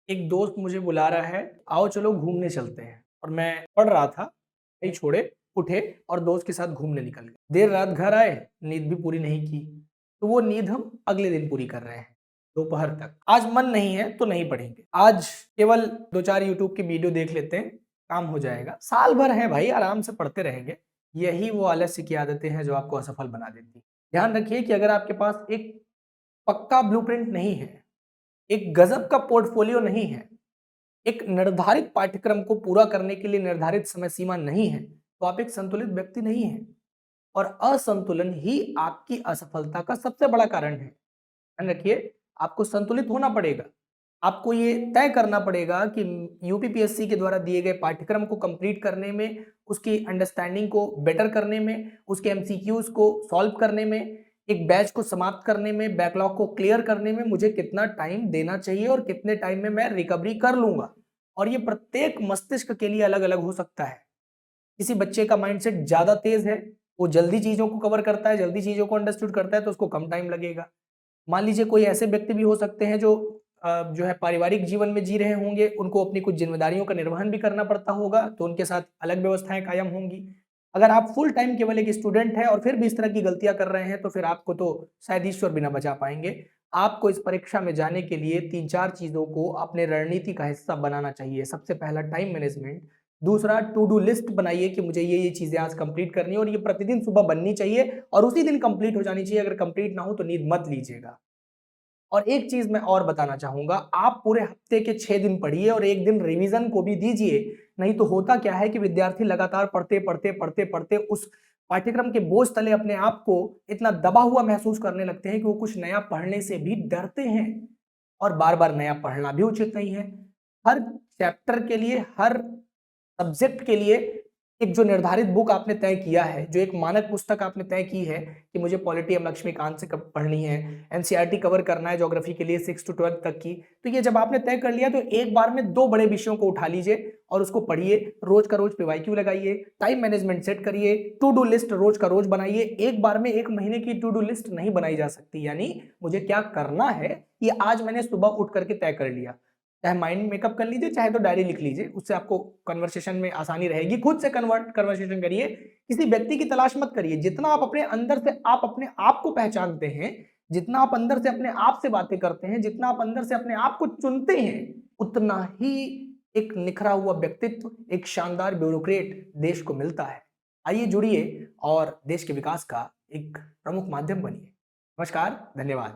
एक दोस्त मुझे बुला रहा है, आओ चलो घूमने चलते हैं। और मैं पढ़ रहा था, नहीं छोड़े, उठे और दोस्त के साथ घूमने निकल गए। देर रात घर आए, नींद भी पूरी नहीं की, तो वो नींद हम अगले दिन पूरी कर रहे हैं, दोपहर तक। आज मन नहीं है तो नहीं पढ़ेंगे, आज केवल 2-4 यूट्यूब की वीडियो देख लेते हैं, काम हो जाएगा। साल भर है भाई, आराम से पढ़ते रहेंगे। यही वो आलस्य की आदतें हैं जो आपको असफल बना देती। ध्यान रखिए कि अगर आपके पास एक पक्का ब्लूप्रिंट नहीं है, एक गजब का पोर्टफोलियो नहीं है, एक निर्धारित पाठ्यक्रम को पूरा करने के लिए निर्धारित समय सीमा नहीं है, तो आप एक संतुलित व्यक्ति नहीं हैं। और असंतुलन ही आपकी असफलता का सबसे बड़ा कारण है। ध्यान रखिए, आपको संतुलित होना पड़ेगा। आपको ये तय करना पड़ेगा कि यूपीपीएससी के द्वारा दिए गए पाठ्यक्रम को कंप्लीट करने में, उसकी अंडरस्टैंडिंग को बेटर करने में, उसके एमसीक्यूज को सॉल्व करने में, एक बैच को समाप्त करने में, बैकलॉग को क्लियर करने में मुझे कितना टाइम देना चाहिए और कितने टाइम में मैं रिकवरी कर लूंगा। और ये प्रत्येक मस्तिष्क के लिए अलग अलग हो सकता है। किसी बच्चे का माइंडसेट ज्यादा तेज है, वो जल्दी चीजों को कवर करता है, जल्दी चीजों को अंडरस्टूड करता है, तो उसको कम टाइम लगेगा। मान लीजिए कोई ऐसे व्यक्ति भी हो सकते हैं जो है पारिवारिक जीवन में जी रहे होंगे, उनको अपनी कुछ जिम्मेदारियों का निर्वहन भी करना पड़ता होगा, तो उनके साथ अलग व्यवस्थाएं कायम होंगी। अगर आप फुल टाइम केवल एक स्टूडेंट हैं और फिर भी इस तरह की गलतियां कर रहे हैं, तो फिर आपको तो शायद ईश्वर भी ना बचा पाएंगे। आपको इस परीक्षा में जाने के लिए 3-4 चीजों को अपने रणनीति का हिस्सा बनाना चाहिए। सबसे पहला टाइम मैनेजमेंट, दूसरा टू डू लिस्ट बनाइए कि मुझे ये चीजें आज कंप्लीट करनी है और ये प्रतिदिन सुबह बननी चाहिए और उसी दिन कंप्लीट हो जानी चाहिए। अगर कंप्लीट ना हो तो नींद मत लीजिएगा। और एक चीज मैं और बताना चाहूंगा, आप पूरे हफ्ते के 6 दिन पढ़िए और एक दिन रिवीजन को भी दीजिए। नहीं तो होता क्या है कि विद्यार्थी लगातार पढ़ते पढ़ते पढ़ते पढ़ते उस पाठ्यक्रम के बोझ तले अपने आप को इतना दबा हुआ महसूस करने लगते हैं कि वो कुछ नया पढ़ने से भी डरते हैं। और बार बार नया पढ़ना भी उचित नहीं है। हर चैप्टर के लिए, हर सब्जेक्ट के लिए एक जो निर्धारित बुक आपने तय किया है, जो एक मानक पुस्तक आपने तय की है कि मुझे पॉलिटी एम लक्ष्मीकांत से कब पढ़नी है, एनसीईआरटी कवर करना है ज्योग्राफी के लिए 6 to 12 तक की, तो ये जब आपने तय कर लिया तो एक बार में 2 बड़े विषयों को उठा लीजिए और उसको पढ़िए। रोज का रोज पीवाईक्यू लगाइए, टाइम मैनेजमेंट सेट करिए, टू डू लिस्ट रोज का रोज बनाइए। एक बार में 1 महीने की टू डू लिस्ट नहीं बनाई जा सकती, यानी मुझे क्या करना है ये आज मैंने सुबह उठ करके तय कर लिया। चाहे माइंड मेकअप कर लीजिए, चाहे तो डायरी लिख लीजिए, उससे आपको कन्वर्सेशन में आसानी रहेगी। खुद से कन्वर्सेशन करिए, किसी व्यक्ति की तलाश मत करिए। जितना आप अपने अंदर से आप अपने आप को पहचानते हैं, जितना आप अंदर से अपने आप से बातें करते हैं, जितना आप अंदर से अपने आप को चुनते हैं, उतना ही एक निखरा हुआ व्यक्तित्व, एक शानदार ब्यूरोक्रेट देश को मिलता है। आइए जुड़िए और देश के विकास का एक प्रमुख माध्यम बनिए। नमस्कार, धन्यवाद।